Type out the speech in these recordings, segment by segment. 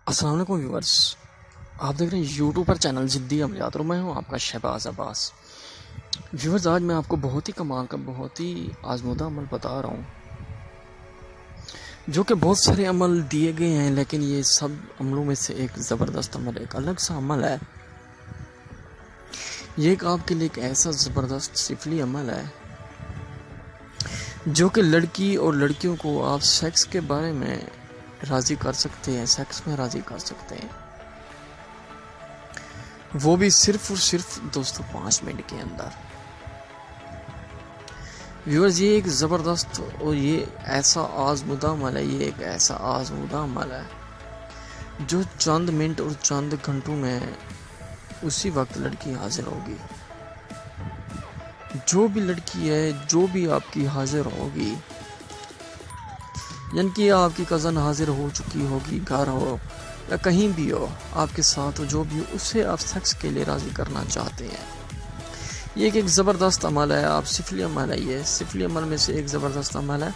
السلام علیکم ویورز، آپ دیکھ رہے ہیں یوٹیوب پر چینل ضدی عملیات اور میں ہوں آپ کا شہباز عباس۔ ویورز، آج میں آپ کو بہت ہی کمال کا بہت ہی آزمودہ عمل بتا رہا ہوں، جو کہ بہت سارے عمل دیے گئے ہیں، لیکن یہ سب عملوں میں سے ایک زبردست عمل، ایک الگ سا عمل ہے۔ یہ ایک آپ کے لیے ایک ایسا زبردست سفلی عمل ہے جو کہ لڑکی اور لڑکیوں کو آپ سیکس کے بارے میں راضی کر سکتے ہیں، سیکس میں راضی کر سکتے ہیں، وہ بھی صرف اور صرف دوستوں 5 منٹ کے اندر۔ ویورز، یہ ایک زبردست اور یہ ایسا آزمودہ عمل ہے، یہ ایک ایسا آزمودہ عمل ہے جو چند منٹ اور چند گھنٹوں میں اسی وقت لڑکی حاضر ہوگی۔ جو بھی لڑکی ہے، جو بھی آپ کی حاضر ہوگی، یعنی کہ آپ کی کزن حاضر ہو چکی ہوگی، گھر ہو یا کہیں بھی ہو، آپ کے ساتھ جو بھی ہو، اسے آپ سیکس کے لیے راضی کرنا چاہتے ہیں۔ یہ ایک زبردست عمل ہے، آپ سفلی عمل ہے، یہ سفلی عمل میں سے ایک زبردست عمل ہے۔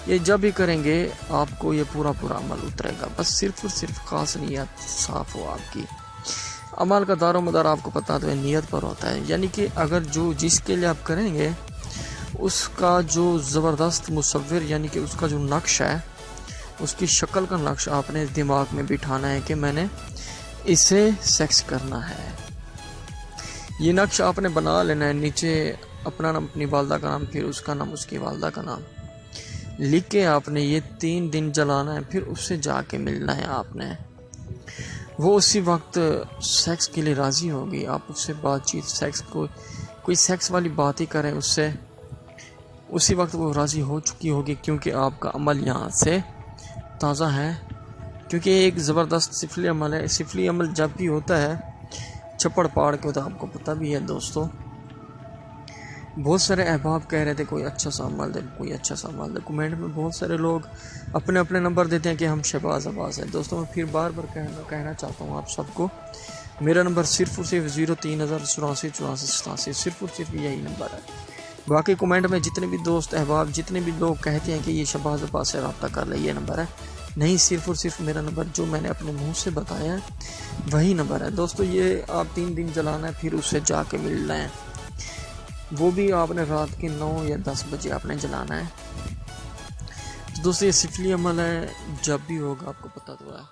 یہ جب بھی کریں گے آپ کو یہ پورا عمل اترے گا، بس صرف اور صرف خاص نیت صاف ہو آپ کی۔ عمل کا دار و مدار آپ کو پتا تو ہے، نیت پر ہوتا ہے، یعنی کہ اگر جس کے لیے آپ کریں گے اس کا جو زبردست مصور، یعنی کہ اس کا جو نقش ہے، اس کی شکل کا نقش آپ نے دماغ میں بٹھانا ہے کہ میں نے اسے سیکس کرنا ہے۔ یہ نقش آپ نے بنا لینا ہے، نیچے اپنا نام، اپنی والدہ کا نام، پھر اس کا نام، اس کی والدہ کا نام لکھ کے آپ نے یہ 3 دن جلانا ہے، پھر اس سے جا کے ملنا ہے آپ نے۔ وہ اسی وقت سیکس کے لیے راضی ہوگی، آپ اس سے بات چیت، کوئی سیکس والی بات ہی کریں اس سے، اسی وقت وہ راضی ہو چکی ہوگی، کیونکہ آپ کا عمل یہاں سے تازہ ہے، کیونکہ ایک زبردست سفلی عمل ہے۔ سفلی عمل جب بھی ہوتا ہے چھپڑ پاڑ کے ہوتا ہے، آپ کو پتہ بھی ہے دوستو۔ بہت سارے احباب کہہ رہے تھے کوئی اچھا سا عمل دے، کوئی اچھا سا عمل دے، کمنٹ میں بہت سارے لوگ اپنے نمبر دیتے ہیں کہ ہم شہباز عباس ہے۔ دوستو، میں پھر بار کہنا چاہتا ہوں آپ سب کو، میرا نمبر صرف اور صرف 03,084,84,87، صرف اور صرف یہی نمبر ہے۔ باقی کمنٹ میں جتنے بھی دوست احباب، جتنے بھی لوگ کہتے ہیں کہ یہ شہباز عباس سے رابطہ کر لے، یہ نمبر ہے نہیں، صرف اور صرف میرا نمبر جو میں نے اپنے منہ سے بتایا ہے وہی نمبر ہے۔ دوستو، یہ آپ 3 دن جلانا ہے، پھر اس سے جا کے ملنا ہے، وہ بھی آپ نے رات کے 9 یا 10 بجے آپ نے جلانا ہے۔ تو دوستو، یہ سفلی عمل ہے، جب بھی ہوگا آپ کو پتہ تو ہے۔